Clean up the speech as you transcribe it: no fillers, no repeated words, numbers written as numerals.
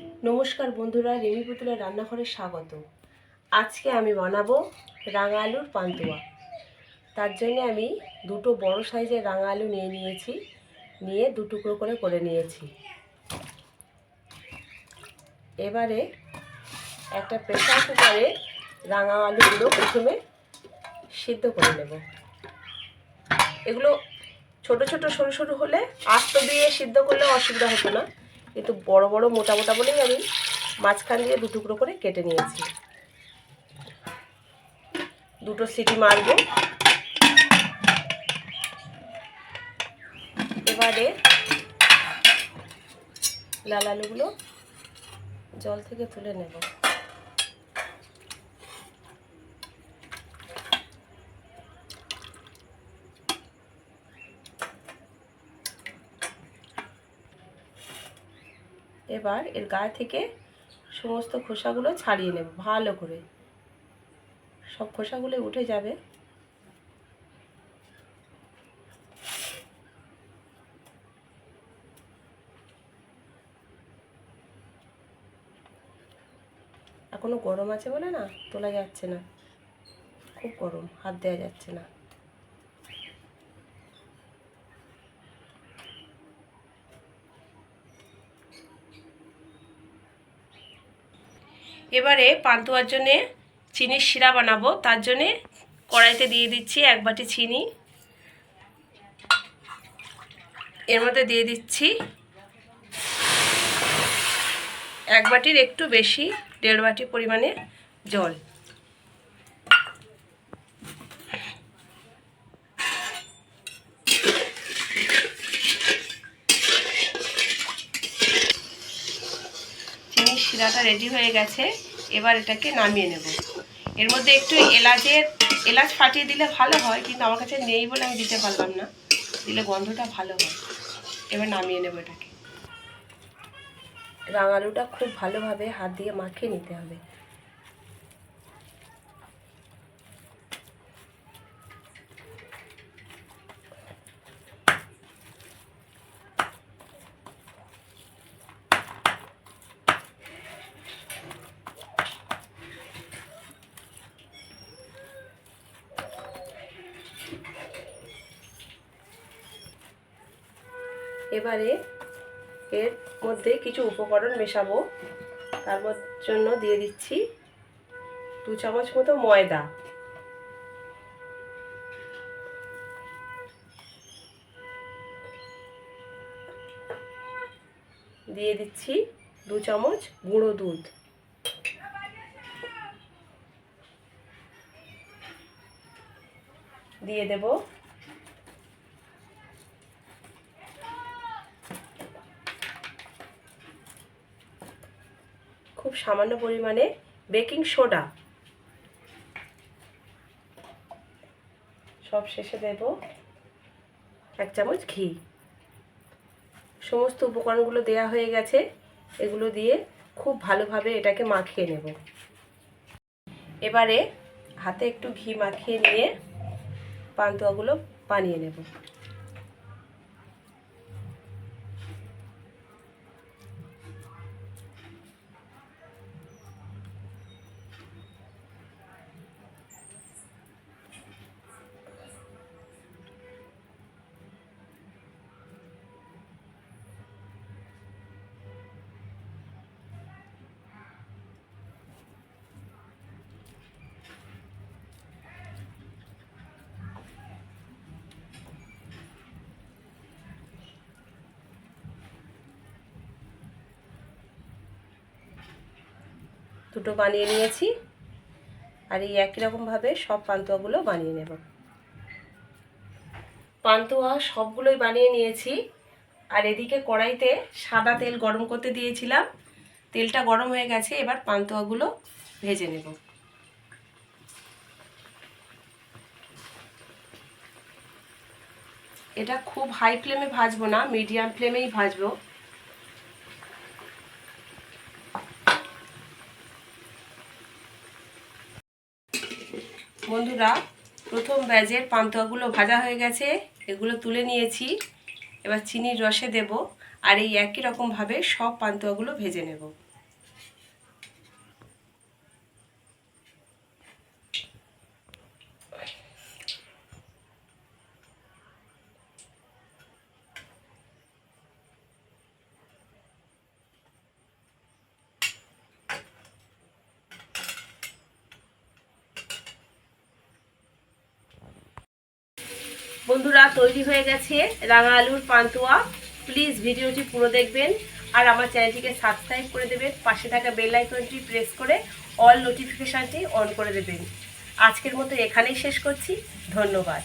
নমস্কার বন্ধুরা, রেমি পুতুলের রান্নাঘরে স্বাগত। আজকে আমি বানাবো রাঙা আলুর পান্তুয়া। তার জন্য আমি দুটো বড় সাইজের রাঙা আলু নিয়েছি, নিয়ে দু টুকরো করে নিয়েছি। এবারে একটা প্রেসার কুকারে রাঙা আলুগুলো প্রথমে সিদ্ধ করে নেব। এগুলো ছোট ছোট সরু সরু হলে আস্ত দিয়ে সিদ্ধ করলে অসুবিধা হতো না, কিন্তু বড় বড় মোটা মোটা বলেই আমি মাঝখান দিয়ে দু টুকরো করে কেটে নিয়েছি। দুটো সিটি মারব। এবারে লাল আলুগুলো জল থেকে তুলে নেব। এবার এর গায়ে থেকে সমস্ত খোসাগুলো ছাড়িয়ে নেব ভালো করে। সব খোসাগুলো উঠে যাবে। এখনো গরম আছে বলে না তোলা যাচ্ছে না, খুব গরম, হাত দেওয়া যাচ্ছে না। এবারে পান্তুয়ার জন্যে চিনির শিরা বানাবো। তার জন্যে কড়াইতে দিয়ে দিচ্ছি 1 বাটি চিনি। এর মধ্যে দিয়ে দিচ্ছি 1 বাটির একটু বেশি, 1.5 বাটি পরিমাণে জল। চিনির শিরাটা রেডি হয়ে গেছে, এবার এটাকে নামিয়ে নেব। এর মধ্যে একটু এলাচ ফাটিয়ে দিলে ভালো হয়, কিন্তু আমার কাছে নেই বলে আমি দিতে পারলাম না, দিলে গন্ধটা ভালো হয়। এবার নামিয়ে নেব এটাকে। রাঙা আলুটা খুব ভালোভাবে হাত দিয়ে মাখিয়ে নিতে হবে। এবারে এর মধ্যে কিছু উপকরণ মেশাবো। তার জন্য দিয়ে দিচ্ছি 2 চামচ মতো ময়দা, দিয়ে দিচ্ছি 2 চামচ গুঁড়ো দুধ, দিয়ে দেব খুব সামান্য পরিমাণে বেকিং সোডা, সব শেষে দেব 1 চামচ ঘি। সমস্ত উপকরণগুলো দেয়া হয়ে গেছে। এগুলো দিয়ে খুব ভালোভাবে এটাকে মাখিয়ে নেব। এবারে হাতে একটু ঘি মাখিয়ে নিয়ে পান্তুয়াগুলো বানিয়ে নেব। দুটো বানিয়ে নিয়েছি, আর এই একই রকমভাবে সব পান্তুয়াগুলো বানিয়ে নেব। পান্তুয়া সবগুলোই বানিয়ে নিয়েছি। আর এদিকে কড়াইতে সাদা তেল গরম করতে দিয়েছিলাম, তেলটা গরম হয়ে গেছে। এবার পান্তুয়াগুলো ভেজে নেব। এটা খুব হাই ফ্লেমে ভাজবো না, মিডিয়াম ফ্লেমেই ভাজবো। বন্ধুরা, প্রথম ব্যাচের পান্তুয়াগুলো ভাজা হয়ে গেছে, এগুলো তুলে নিয়েছি। এবার চিনির রসে দেব আর এই একই রকমভাবে সব পান্তুয়াগুলো ভেজে নেব। বন্ধুরা, তৈরি হয়ে গেছে রাঙা আলুর পান্তুয়া। প্লিজ ভিডিওটি পুরো দেখবেন আর আমার চ্যানেলটিকে সাবস্ক্রাইব করে দেবেন। পাশে থাকা বেল আইকনটি প্রেস করে অল নোটিফিকেশানটি অন করে দেবেন। আজকের মতো এখানেই শেষ করছি। ধন্যবাদ।